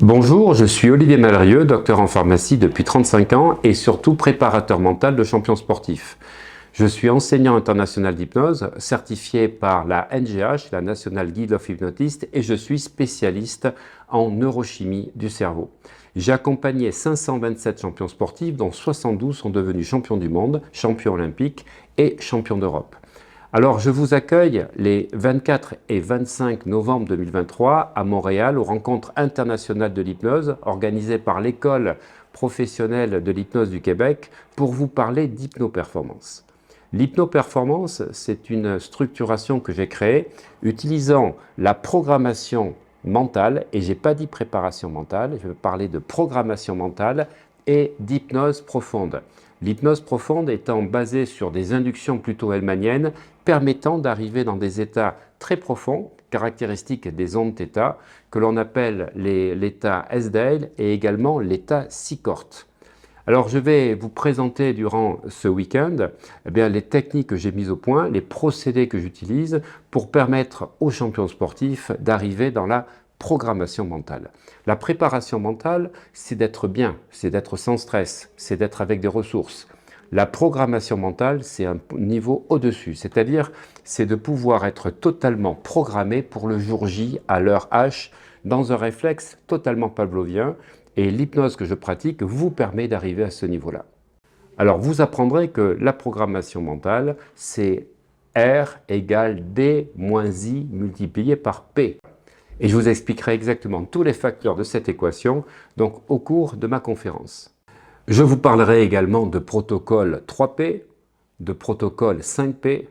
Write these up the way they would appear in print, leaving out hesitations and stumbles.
Bonjour, je suis Olivier Malrieux, docteur en pharmacie depuis 35 ans et surtout préparateur mental de champions sportifs. Je suis enseignant international d'hypnose, certifié par la NGH, la National Guild of Hypnotists, et je suis spécialiste en neurochimie du cerveau. J'ai accompagné 527 champions sportifs, dont 72 sont devenus champions du monde, champions olympiques et champions d'Europe. Alors, je vous accueille les 24 et 25 novembre 2023 à Montréal aux rencontres internationales de l'hypnose organisées par l'École professionnelle de l'hypnose du Québec pour vous parler d'hypnoperformance. L'hypnoperformance, c'est une structuration que j'ai créée utilisant la programmation mentale, et je n'ai pas dit préparation mentale, je vais parler de programmation mentale et d'hypnose profonde. L'hypnose profonde étant basée sur des inductions plutôt hellmaniennes permettant d'arriver dans des états très profonds, caractéristiques des ondes θ, que l'on appelle l'état Esdale et également l'état Secord. Alors je vais vous présenter durant ce week-end les techniques que j'ai mises au point, les procédés que j'utilise pour permettre aux champions sportifs d'arriver dans la programmation mentale. La préparation mentale, c'est d'être bien, c'est d'être sans stress, c'est d'être avec des ressources. La programmation mentale, c'est un niveau au-dessus, c'est-à-dire c'est de pouvoir être totalement programmé pour le jour J à l'heure H dans un réflexe totalement pavlovien, et l'hypnose que je pratique vous permet d'arriver à ce niveau-là. Alors vous apprendrez que la programmation mentale, c'est R égale D moins I multiplié par P. Et je vous expliquerai exactement tous les facteurs de cette équation donc, au cours de ma conférence. Je vous parlerai également de protocole 3P, de protocole 5P,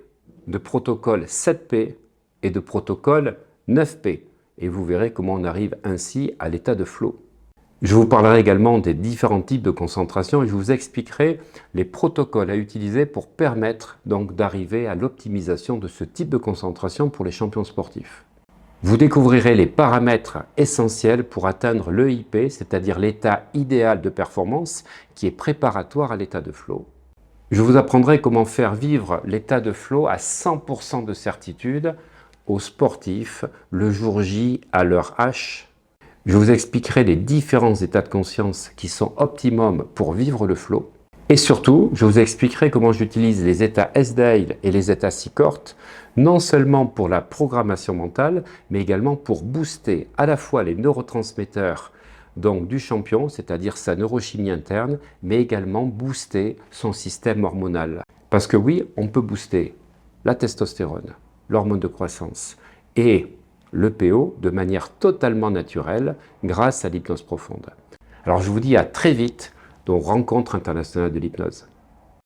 de protocole 7P et de protocole 9P. Et vous verrez comment on arrive ainsi à l'état de flow. Je vous parlerai également des différents types de concentration et je vous expliquerai les protocoles à utiliser pour permettre donc d'arriver à l'optimisation de ce type de concentration pour les champions sportifs. Vous découvrirez les paramètres essentiels pour atteindre l'EIP, c'est-à-dire l'état idéal de performance qui est préparatoire à l'état de flow. Je vous apprendrai comment faire vivre l'état de flow à 100% de certitude aux sportifs le jour J à l'heure H. Je vous expliquerai les différents états de conscience qui sont optimums pour vivre le flow. Et surtout, je vous expliquerai comment j'utilise les états Esdale et les états Secord, non seulement pour la programmation mentale, mais également pour booster à la fois les neurotransmetteurs donc, du champion, c'est-à-dire sa neurochimie interne, mais également booster son système hormonal. Parce que oui, on peut booster la testostérone, l'hormone de croissance, et le PO de manière totalement naturelle grâce à l'hypnose profonde. Alors je vous dis à très vite dans Rencontre internationale de l'hypnose.